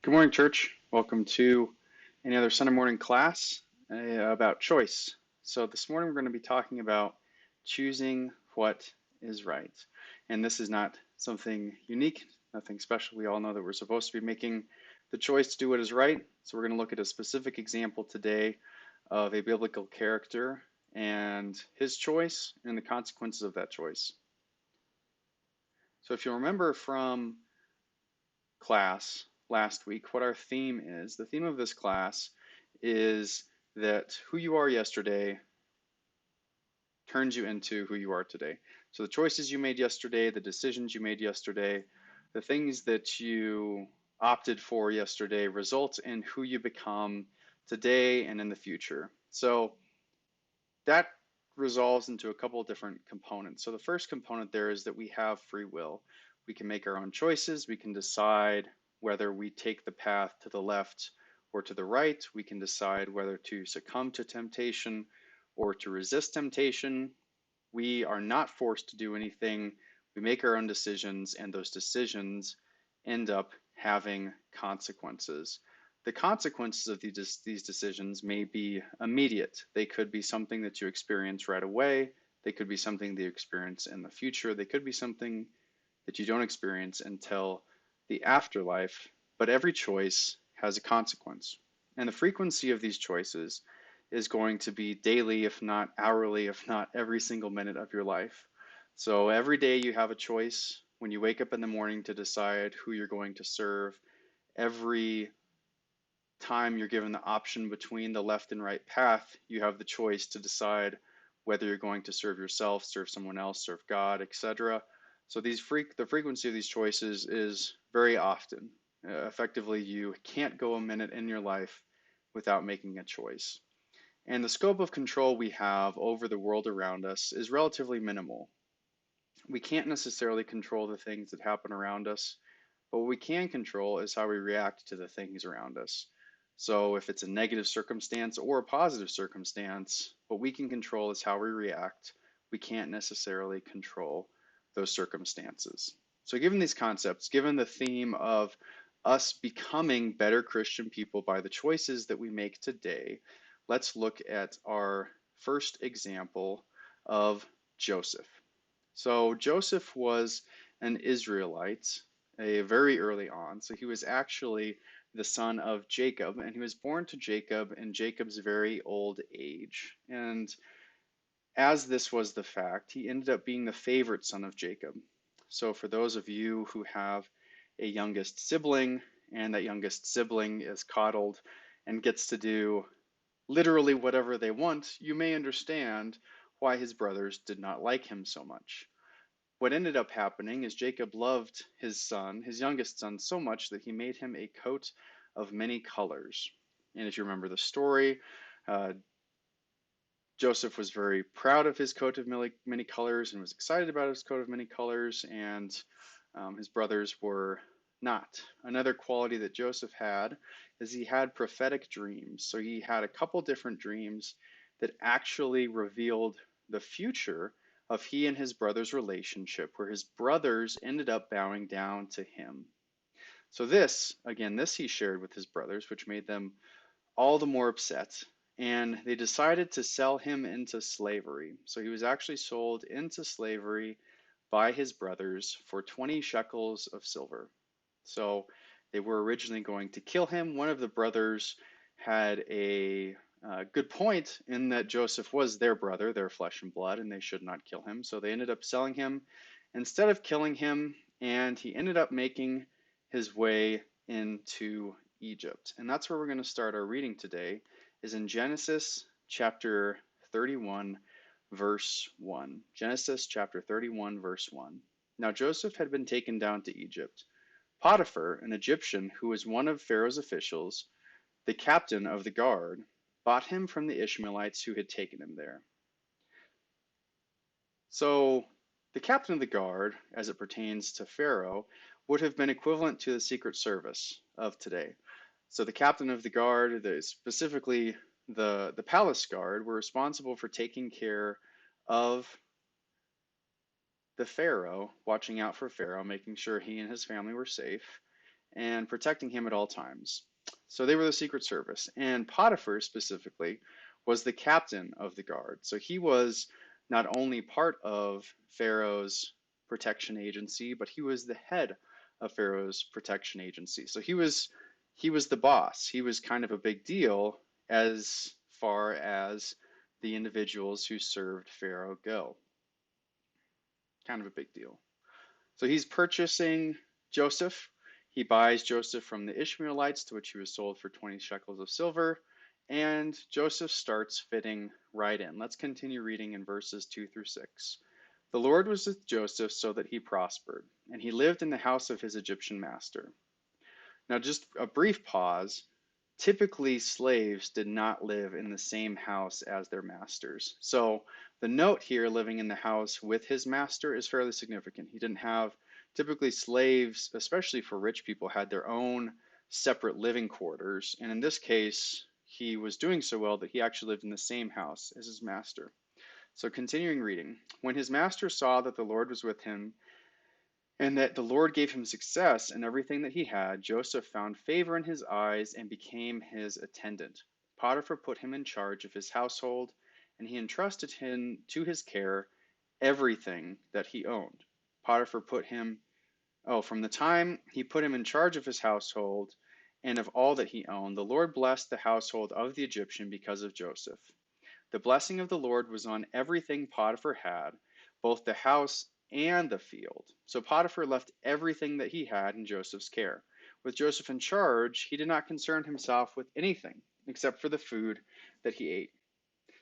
Good morning, church. Welcome to another Sunday morning class about choice. So, this morning we're going to be talking about choosing what is right. And this is not something unique, nothing special. We all know that we're supposed to be making the choice to do what is right. So, we're going to look at a specific example today of a biblical character and his choice and the consequences of that choice. So, if you remember from class last week, what our theme is. The theme of this class is that who you are yesterday turns you into who you are today. So the choices you made yesterday, the decisions you made yesterday, the things that you opted for yesterday result in who you become today and in the future. So that resolves into a couple of different components. So the first component there is that we have free will. We can make our own choices. We can decide whether we take the path to the left or to the right. We can decide whether to succumb to temptation or to resist temptation. We are not forced to do anything. We make our own decisions, and those decisions end up having consequences. The consequences of these decisions may be immediate. They could be something that you experience right away. They could be something that you experience in the future. They could be something that you don't experience until the afterlife. But every choice has a consequence. And the frequency of these choices is going to be daily, if not hourly, if not every single minute of your life. So every day you have a choice when you wake up in the morning to decide who you're going to serve. Every time you're given the option between the left and right path, you have the choice to decide whether you're going to serve yourself, serve someone else, serve God, etc. So the frequency of these choices is very often. Effectively, you can't go a minute in your life without making a choice. And the scope of control we have over the world around us is relatively minimal. We can't necessarily control the things that happen around us, but what we can control is how we react to the things around us. So if it's a negative circumstance or a positive circumstance, what we can control is how we react. We can't necessarily control those circumstances. So given these concepts, given the theme of us becoming better Christian people by the choices that we make today, let's look at our first example of Joseph. So Joseph was an Israelite very early on. So he was actually the son of Jacob, and he was born to Jacob in Jacob's very old age. And as this was the fact, he ended up being the favorite son of Jacob. So for those of you who have a youngest sibling, and that youngest sibling is coddled and gets to do literally whatever they want, you may understand why his brothers did not like him so much. What ended up happening is Jacob loved his son, his youngest son, so much that he made him a coat of many colors. And if you remember the story, uh, Joseph was very proud of his coat of many colors and was excited about his coat of many colors, and his brothers were not. Another quality that Joseph had is he had prophetic dreams. So he had a couple different dreams that actually revealed the future of he and his brother's relationship, where his brothers ended up bowing down to him. So this he shared with his brothers, which made them all the more upset. And they decided to sell him into slavery. So he was actually sold into slavery by his brothers for 20 shekels of silver. So they were originally going to kill him. One of the brothers had a good point in that Joseph was their brother, their flesh and blood, and they should not kill him. So they ended up selling him instead of killing him, and he ended up making his way into Egypt. And that's where we're going to start our reading today, is in Genesis chapter 31, verse 1. Genesis chapter 31, verse 1. Now Joseph had been taken down to Egypt. Potiphar, an Egyptian who was one of Pharaoh's officials, the captain of the guard, bought him from the Ishmaelites who had taken him there. So the captain of the guard, as it pertains to Pharaoh, would have been equivalent to the Secret Service of today. So the captain of the guard, specifically the palace guard, were responsible for taking care of the Pharaoh, watching out for Pharaoh, making sure he and his family were safe. and protecting him at all times. So they were the Secret Service. And Potiphar specifically was the captain of the guard. So he was not only part of Pharaoh's protection agency, but he was the head of Pharaoh's protection agency. So he was the boss. He was kind of a big deal as far as the individuals who served Pharaoh go. Kind of a big deal. So he's purchasing Joseph. He buys Joseph from the Ishmaelites, to which he was sold for 20 shekels of silver. And Joseph starts fitting right in. Let's continue reading in verses 2 through 6. The Lord was with Joseph so that he prospered, and he lived in the house of his Egyptian master. Now, just a brief pause. Typically, slaves did not live in the same house as their masters. So the note here, living in the house with his master, is fairly significant. He didn't have, typically slaves, especially for rich people, had their own separate living quarters. And in this case, he was doing so well that he actually lived in the same house as his master. So continuing reading. When his master saw that the Lord was with him, and that the Lord gave him success in everything that he had, Joseph found favor in his eyes and became his attendant. Potiphar put him in charge of his household, and he entrusted him to his care everything that he owned. Potiphar put him, from the time he put him in charge of his household and of all that he owned, the Lord blessed the household of the Egyptian because of Joseph. The blessing of the Lord was on everything Potiphar had, both the house and the field. So Potiphar left everything that he had in Joseph's care. With Joseph in charge, he did not concern himself with anything except for the food that he ate.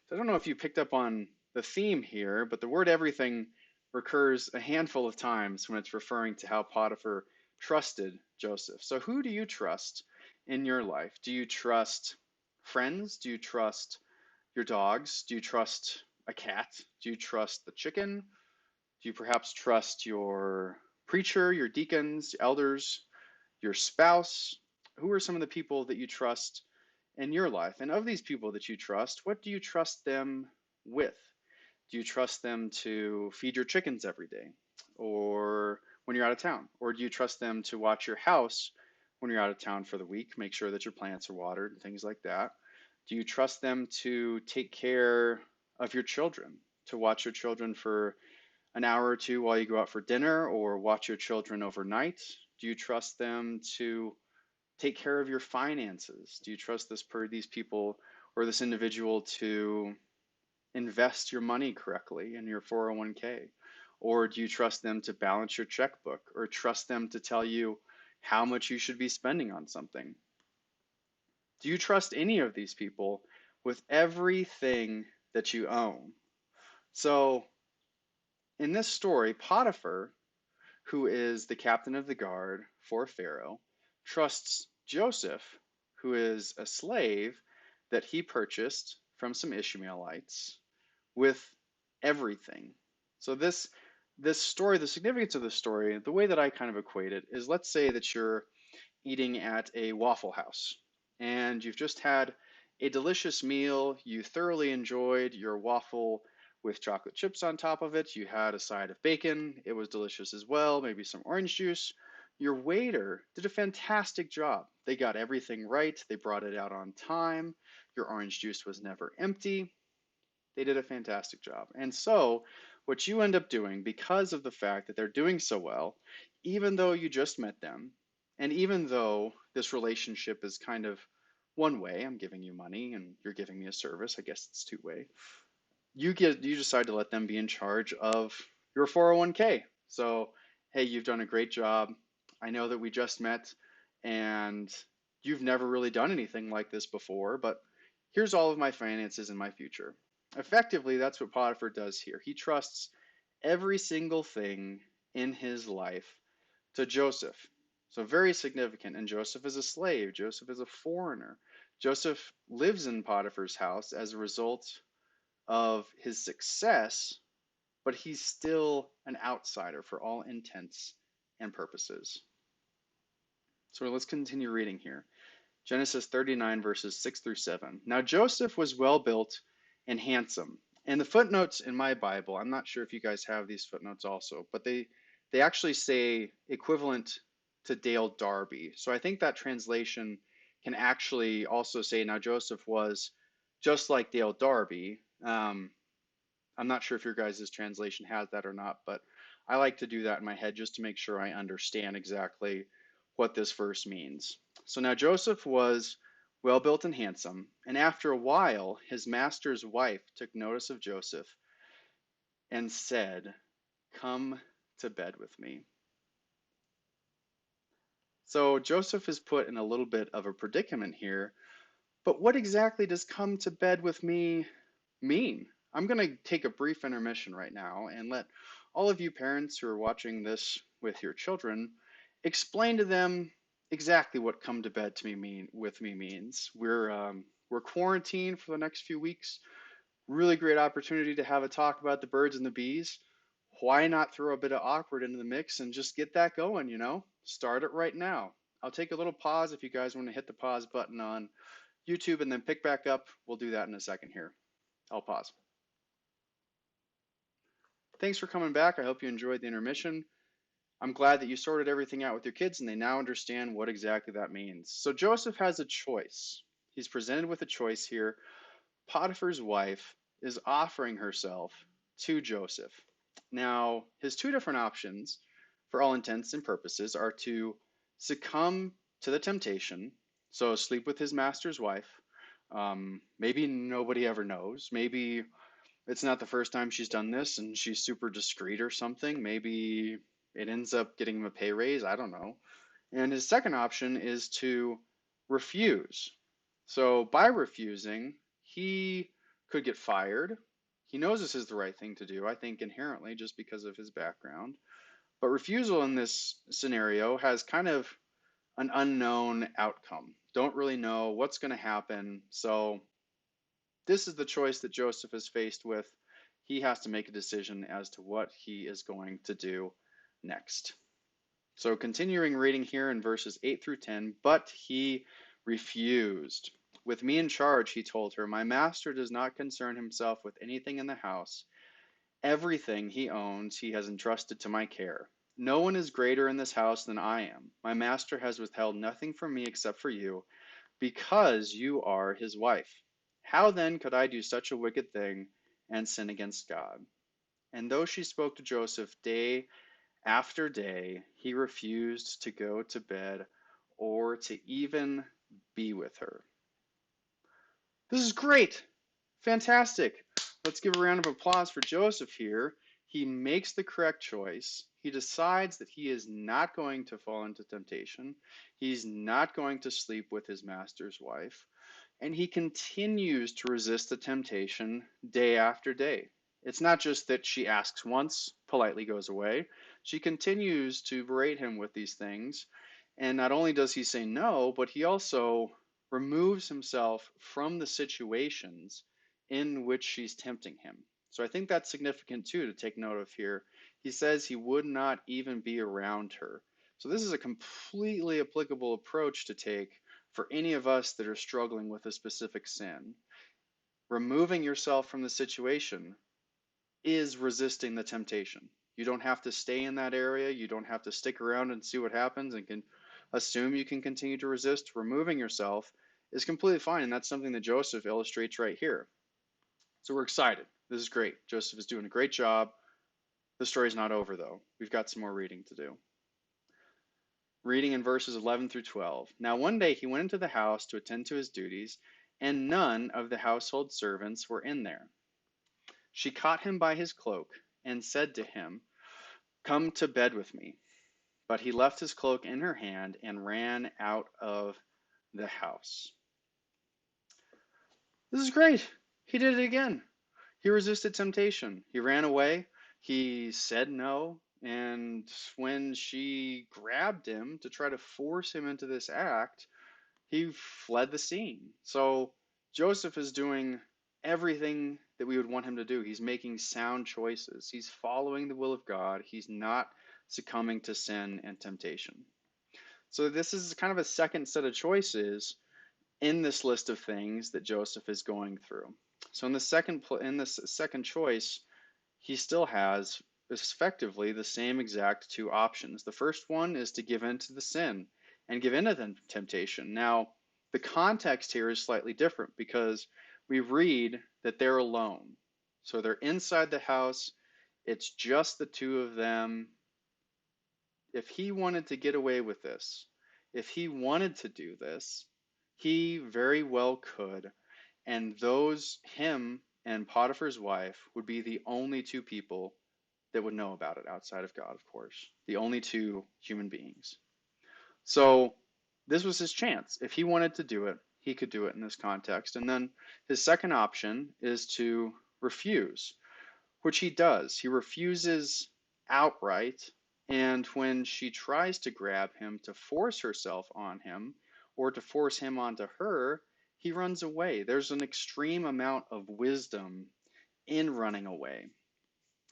So I don't know if you picked up on the theme here, but the word everything recurs a handful of times when it's referring to how Potiphar trusted Joseph. So who do you trust in your life? Do you trust friends? Do you trust your dogs? Do you trust a cat? Do you trust the chicken? Do you perhaps trust your preacher, your deacons, elders, your spouse? Who are some of the people that you trust in your life? And of these people that you trust, what do you trust them with? Do you trust them to feed your chickens every day or when you're out of town? Or do you trust them to watch your house when you're out of town for the week, make sure that your plants are watered and things like that? Do you trust them to take care of your children, to watch your children for an hour or two while you go out for dinner or watch your children overnight? Do you trust them to take care of your finances? Do you trust these people or this individual to invest your money correctly in your 401k? Or do you trust them to balance your checkbook or trust them to tell you how much you should be spending on something? Do you trust any of these people with everything that you own? So in this story, Potiphar, who is the captain of the guard for Pharaoh, trusts Joseph, who is a slave that he purchased from some Ishmaelites, with everything. So this story, the significance of this story, the way that I kind of equate it is, let's say that you're eating at a Waffle House and you've just had a delicious meal. You thoroughly enjoyed your waffle with chocolate chips on top of it. You had a side of bacon. It was delicious as well, maybe some orange juice. Your waiter did a fantastic job. They got everything right. They brought it out on time. Your orange juice was never empty. They did a fantastic job. And so what you end up doing, because of the fact that they're doing so well, even though you just met them, and even though this relationship is kind of one way, I'm giving you money and you're giving me a service, I guess it's two-way, you decide to let them be in charge of your 401k. So, hey, you've done a great job. I know that we just met and you've never really done anything like this before, but here's all of my finances and my future. Effectively, that's what Potiphar does here. He trusts every single thing in his life to Joseph. So very significant. And Joseph is a slave. Joseph is a foreigner. Joseph lives in Potiphar's house as a result of his success, but he's still an outsider for all intents and purposes. So let's continue reading here. Genesis 39, verses 6 through 7. Now Joseph was well built and handsome. And the footnotes in my Bible, I'm not sure if you guys have these footnotes also, but they actually say equivalent to Dale Darby. So I think that translation can actually also say, now Joseph was just like Dale Darby. I'm not sure if your guys' translation has that or not, but I like to do that in my head just to make sure I understand exactly what this verse means. So now Joseph was well built and handsome, and after a while, his master's wife took notice of Joseph and said, "Come to bed with me." So Joseph is put in a little bit of a predicament here, but what exactly does "come to bed with me" mean? I'm going to take a brief intermission right now and let all of you parents who are watching this with your children explain to them exactly what "come to bed to me" mean with me means. We're quarantined for the next few weeks. Really great opportunity to have a talk about the birds and the bees. Why not throw a bit of awkward into the mix and just get that going, you know? Start it right now. I'll take a little pause if you guys want to hit the pause button on YouTube and then pick back up. We'll do that in a second here. I'll pause. Thanks for coming back. I hope you enjoyed the intermission. I'm glad that you sorted everything out with your kids and they now understand what exactly that means. So Joseph has a choice. He's presented with a choice here. Potiphar's wife is offering herself to Joseph. Now, his two different options, for all intents and purposes, are to succumb to the temptation, so sleep with his master's wife. Maybe nobody ever knows. Maybe it's not the first time she's done this and she's super discreet or something. Maybe it ends up getting him a pay raise. I don't know. And his second option is to refuse. So by refusing, he could get fired. He knows this is the right thing to do, I think, inherently, just because of his background. But refusal in this scenario has kind of an unknown outcome. Don't really know what's going to happen. So this is the choice that Joseph is faced with. He has to make a decision as to what he is going to do next. So continuing reading here in verses 8 through 10, but he refused. With me in charge, he told her, my master does not concern himself with anything in the house. Everything he owns he has entrusted to my care. No one is greater in this house than I am. My master has withheld nothing from me except for you, because you are his wife. How then could I do such a wicked thing and sin against God? And though she spoke to Joseph day after day, he refused to go to bed or to even be with her. This is great. Fantastic. Let's give a round of applause for Joseph here. He makes the correct choice. He decides that he is not going to fall into temptation. He's not going to sleep with his master's wife. And he continues to resist the temptation day after day. It's not just that she asks once, politely goes away. She continues to berate him with these things. And not only does he say no, but he also removes himself from the situations in which she's tempting him. So I think that's significant too to take note of here. He says he would not even be around her. So this is a completely applicable approach to take for any of us that are struggling with a specific sin. Removing yourself from the situation is resisting the temptation. You don't have to stay in that area. You don't have to stick around and see what happens and can assume you can continue to resist. Removing yourself is completely fine, and that's something that Joseph illustrates right here. So we're excited. This is great. Joseph is doing a great job. The story's not over, though. We've got some more reading to do. Reading in verses 11 through 12. Now one day he went into the house to attend to his duties, and none of the household servants were in there. She caught him by his cloak and said to him, come to bed with me. But he left his cloak in her hand and ran out of the house. This is great. He did it again. He resisted temptation. He ran away. He said no. And when she grabbed him to try to force him into this act, he fled the scene. So Joseph is doing everything that we would want him to do. He's making sound choices. He's following the will of God. He's not succumbing to sin and temptation. So this is kind of a second set of choices in this list of things that Joseph is going through. So in this second choice, he still has effectively the same exact two options. The first one is to give in to the sin and give in to the temptation. Now, the context here is slightly different because we read that they're alone. So they're inside the house, it's just the two of them. If he wanted to get away with this, if he wanted to do this, he very well could. And him and Potiphar's wife, would be the only two people that would know about it outside of God, of course, the only two human beings. So this was his chance. If he wanted to do it, he could do it in this context. And then his second option is to refuse, which he does. He refuses outright. And when she tries to grab him to force herself on him or to force him onto her, he runs away. There's an extreme amount of wisdom in running away.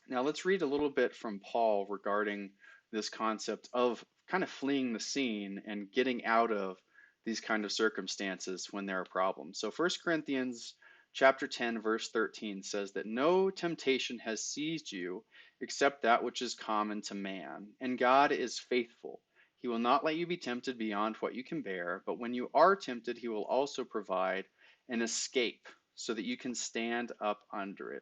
Now, let's read a little bit from Paul regarding this concept of kind of fleeing the scene and getting out of these kind of circumstances when there are problems. So 1 Corinthians chapter 10 verse 13 says that no temptation has seized you except that which is common to man, and God is faithful. He will not let you be tempted beyond what you can bear, but when you are tempted, he will also provide an escape so that you can stand up under it.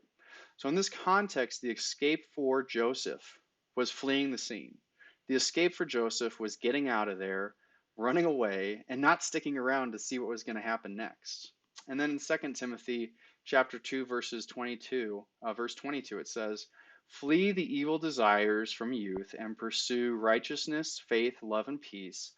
So in this context, the escape for Joseph was fleeing the scene. The escape for Joseph was getting out of there, running away, and not sticking around to see what was going to happen next. And then in 2 Timothy chapter 2 verse 22, it says, "Flee the evil desires from youth and pursue righteousness, faith, love, and peace,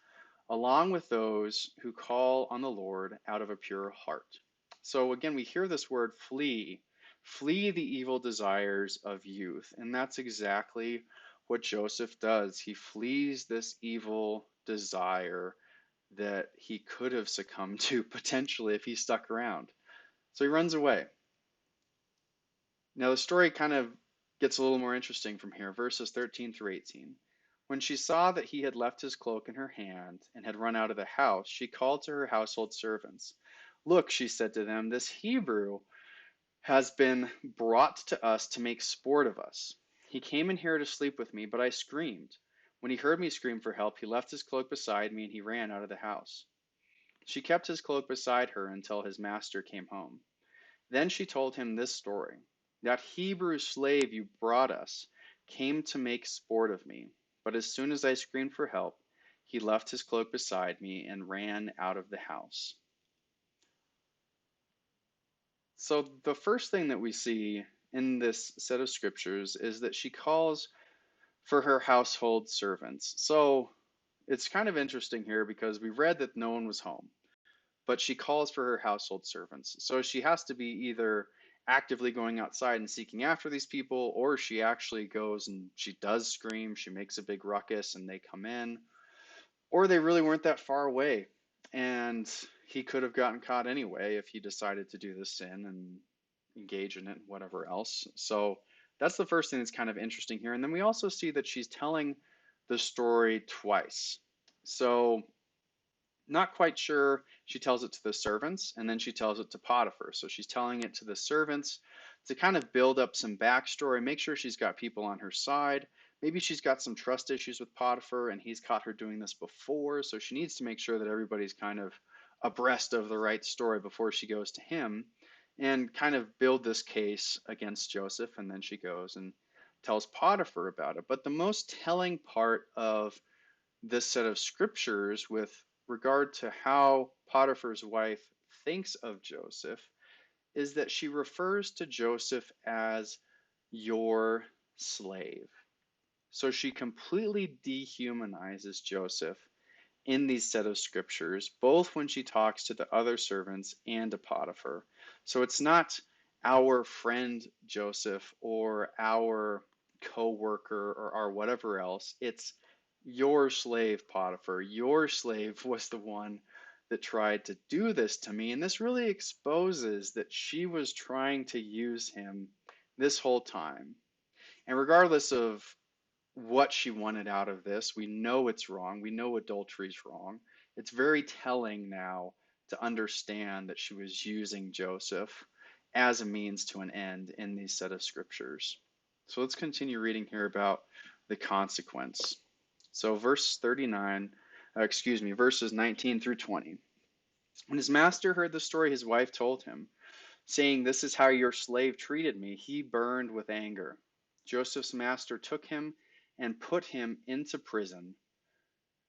along with those who call on the Lord out of a pure heart." So again, we hear this word flee. Flee the evil desires of youth. And that's exactly what Joseph does. He flees this evil desire that he could have succumbed to potentially if he stuck around. So he runs away. Now the story kind of gets a little more interesting from here, verses 13 through 18. When she saw that he had left his cloak in her hand and had run out of the house, she called to her household servants. "Look," she said to them, "this Hebrew has been brought to us to make sport of us. He came in here to sleep with me, but I screamed. When he heard me scream for help, he left his cloak beside me and he ran out of the house." She kept his cloak beside her until his master came home. Then she told him this story: "That Hebrew slave you brought us came to make sport of me, but as soon as I screamed for help, he left his cloak beside me and ran out of the house." So the first thing that we see in this set of scriptures is that she calls for her household servants. So it's kind of interesting here because we read that no one was home, but she calls for her household servants. So she has to be either actively going outside and seeking after these people, or she actually goes and she does scream, she makes a big ruckus and they come in, or they really weren't that far away. And he could have gotten caught anyway if he decided to do this sin and engage in it and whatever else. So that's the first thing that's kind of interesting here. And then we also see that she's telling the story twice. So not quite sure. She tells it to the servants and then she tells it to Potiphar. So she's telling it to the servants to kind of build up some backstory, make sure she's got people on her side. Maybe she's got some trust issues with Potiphar and he's caught her doing this before. So she needs to make sure that everybody's kind of abreast of the right story before she goes to him and kind of build this case against Joseph. And then she goes and tells Potiphar about it. But the most telling part of this set of scriptures with regard to how Potiphar's wife thinks of Joseph is that she refers to Joseph as your slave. So she completely dehumanizes Joseph in these set of scriptures, both when she talks to the other servants and to Potiphar. So it's not our friend Joseph or our co-worker or our whatever else. It's your slave Potiphar. Your slave was the one that tried to do this to me. And this really exposes that she was trying to use him this whole time. And regardless of what she wanted out of this, we know it's wrong. We know adultery is wrong. It's very telling now to understand that she was using Joseph as a means to an end in these set of scriptures. So let's continue reading here about the consequence. So verse 39, verses 19 through 20. When his master heard the story his wife told him, saying, "This is how your slave treated me," he burned with anger. Joseph's master took him and put him into prison,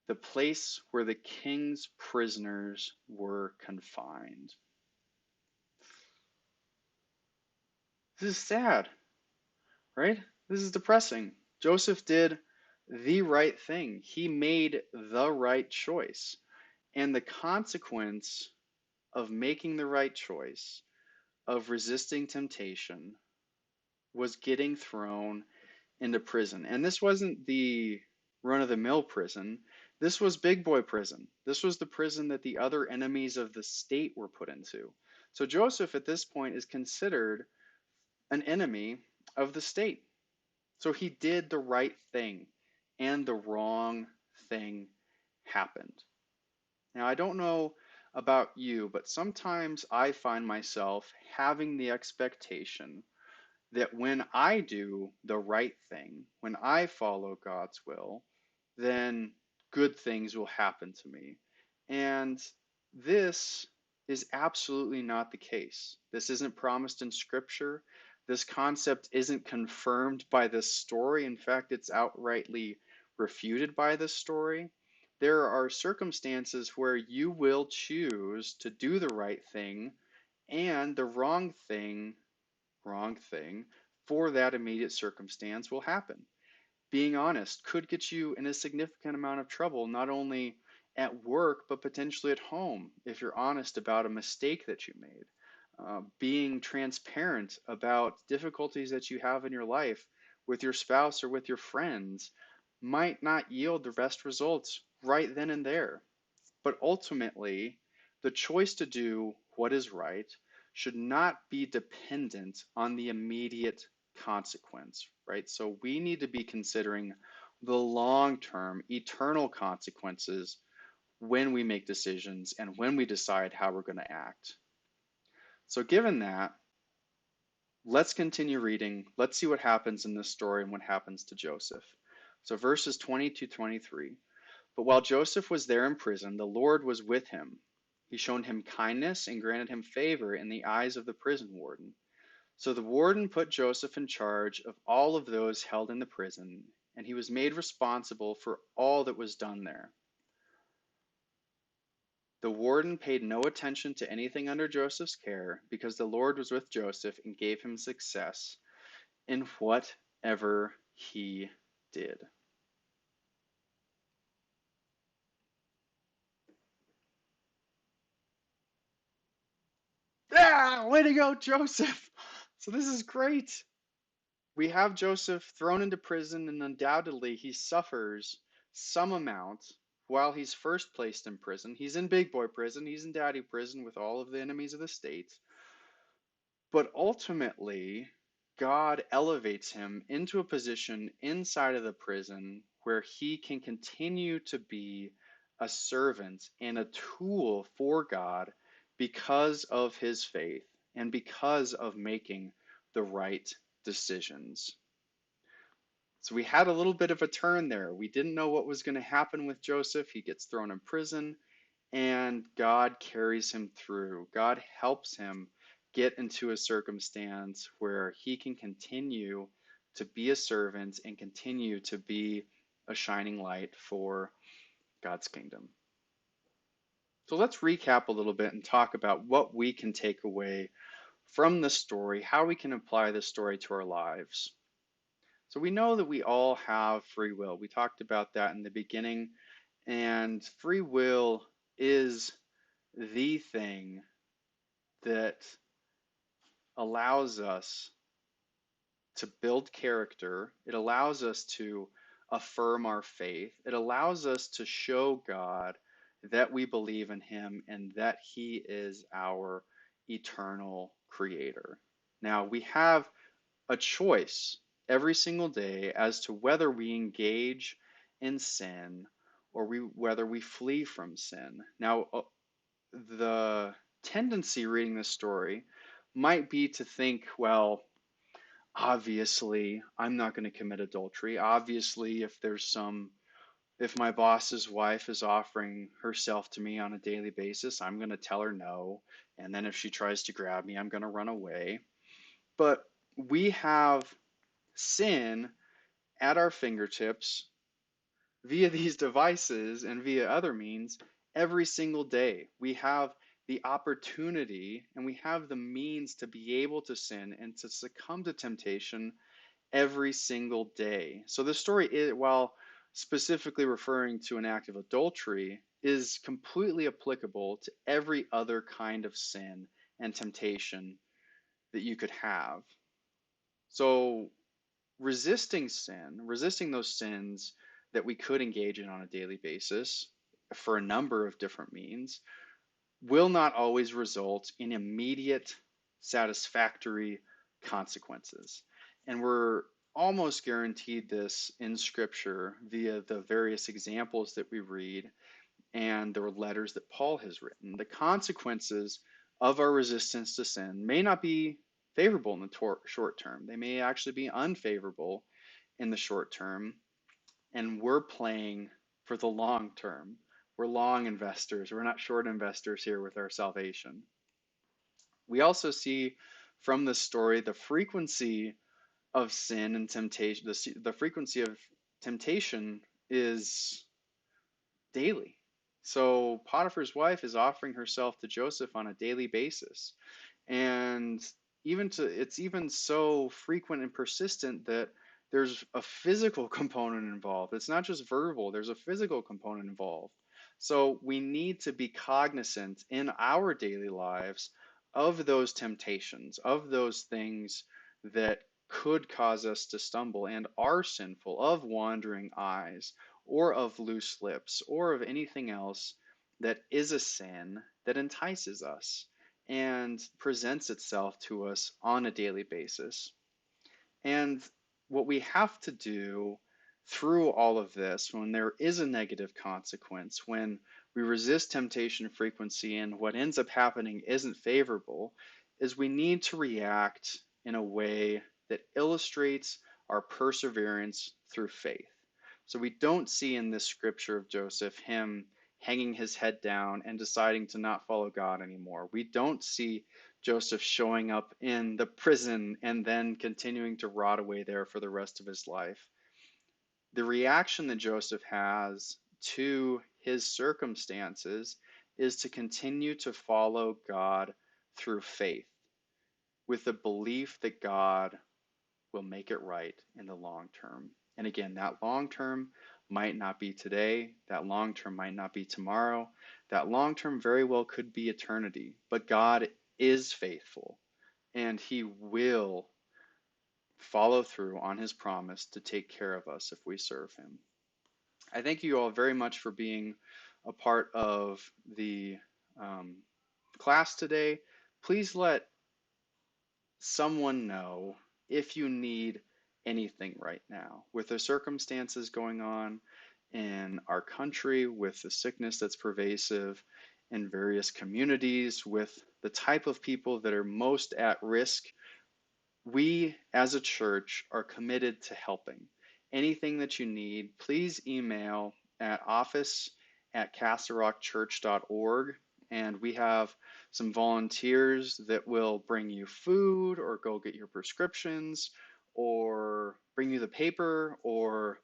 the place where the king's prisoners were confined. This is sad, right? This is depressing. Joseph did the right thing. He made the right choice. And the consequence of making the right choice, of resisting temptation, was getting thrown into prison. And this wasn't the run of the mill prison. This was big boy prison. This was the prison that the other enemies of the state were put into. So Joseph at this point is considered an enemy of the state. So he did the right thing, and the wrong thing happened. Now, I don't know about you, but sometimes I find myself having the expectation that when I do the right thing, when I follow God's will, then good things will happen to me. And this is absolutely not the case. This isn't promised in Scripture. This concept isn't confirmed by this story. In fact, it's outrightly refuted by this story. There are circumstances where you will choose to do the right thing, and the wrong thing for that immediate circumstance will happen. Being honest could get you in a significant amount of trouble, not only at work, but potentially at home if you're honest about a mistake that you made. Being transparent about difficulties that you have in your life with your spouse or with your friends might not yield the best results right then and there. But ultimately, the choice to do what is right should not be dependent on the immediate consequence, right? So we need to be considering the long term, eternal consequences when we make decisions and when we decide how we're going to act. So, given that, let's continue reading. Let's see what happens in this story and what happens to Joseph. So, verses 20 to 23. But while Joseph was there in prison, the Lord was with him. He showed him kindness and granted him favor in the eyes of the prison warden. So the warden put Joseph in charge of all of those held in the prison, and he was made responsible for all that was done there. The warden paid no attention to anything under Joseph's care because the Lord was with Joseph and gave him success in whatever he did. Ah, way to go, Joseph! So this is great. We have Joseph thrown into prison, and undoubtedly he suffers some amount while he's first placed in prison. He's in big boy prison, he's in daddy prison with all of the enemies of the state. But ultimately, God elevates him into a position inside of the prison where he can continue to be a servant and a tool for God because of his faith and because of making the right decisions. So we had a little bit of a turn there. We didn't know what was going to happen with Joseph. He gets thrown in prison, and God carries him through. God helps him get into a circumstance where he can continue to be a servant and continue to be a shining light for God's kingdom. So let's recap a little bit and talk about what we can take away from the story, how we can apply this story to our lives. So we know that we all have free will. We talked about that in the beginning, and free will is the thing that allows us to build character. It allows us to affirm our faith. It allows us to show God that we believe in Him and that He is our eternal creator. Now, we have a choice every single day as to whether we engage in sin or whether we flee from sin. Now, the tendency reading this story might be to think, well, Obviously, I'm not going to commit adultery. Obviously, if my boss's wife is offering herself to me on a daily basis, I'm going to tell her no. And then if she tries to grab me, I'm going to run away. But we have sin at our fingertips via these devices and via other means every single day. We have the opportunity and we have the means to be able to sin and to succumb to temptation every single day. So the story is, while specifically referring to an act of adultery, is completely applicable to every other kind of sin and temptation that you could have. So resisting sin, resisting those sins that we could engage in on a daily basis for a number of different means, will not always result in immediate, satisfactory consequences. And we're almost guaranteed this in Scripture via the various examples that we read and the letters that Paul has written. The consequences of our resistance to sin may not be favorable in the short term, they may actually be unfavorable in the short term, and we're playing for the long term. We're long investors. We're not short investors here with our salvation. We also see from this story the frequency of sin and temptation. The frequency of temptation is daily. So Potiphar's wife is offering herself to Joseph on a daily basis. And it's even so frequent and persistent that there's a physical component involved. It's not just verbal, there's a physical component involved. So we need to be cognizant in our daily lives of those temptations, of those things that could cause us to stumble and are sinful, of wandering eyes, or of loose lips, or of anything else that is a sin that entices us and presents itself to us on a daily basis. And what we have to do through all of this, when there is a negative consequence, when we resist temptation frequency and what ends up happening isn't favorable, is we need to react in a way that illustrates our perseverance through faith. So we don't see in this scripture of Joseph him hanging his head down and deciding to not follow God anymore. We don't see Joseph showing up in the prison and then continuing to rot away there for the rest of his life. The reaction that Joseph has to his circumstances is to continue to follow God through faith, with the belief that God will make it right in the long term. And again, that long term might not be today, that long term might not be tomorrow, that long term very well could be eternity. But God is faithful, and He will follow through on His promise to take care of us if we serve Him. I thank you all very much for being a part of the class today. Please let someone know if you need anything right now. With the circumstances going on in our country, with the sickness that's pervasive in various communities, with the type of people that are most at risk, we as a church are committed to helping. Anything that you need, please email at office@castlerockchurch.org, and we have some volunteers that will bring you food or go get your prescriptions or bring you the paper or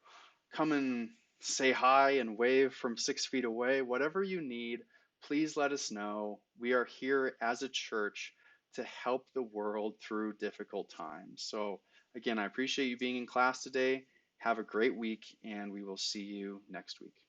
come and say hi and wave from 6 feet away. Whatever you need, please let us know. We are here as a church to help the world through difficult times. So, again, I appreciate you being in class today. Have a great week, and we will see you next week.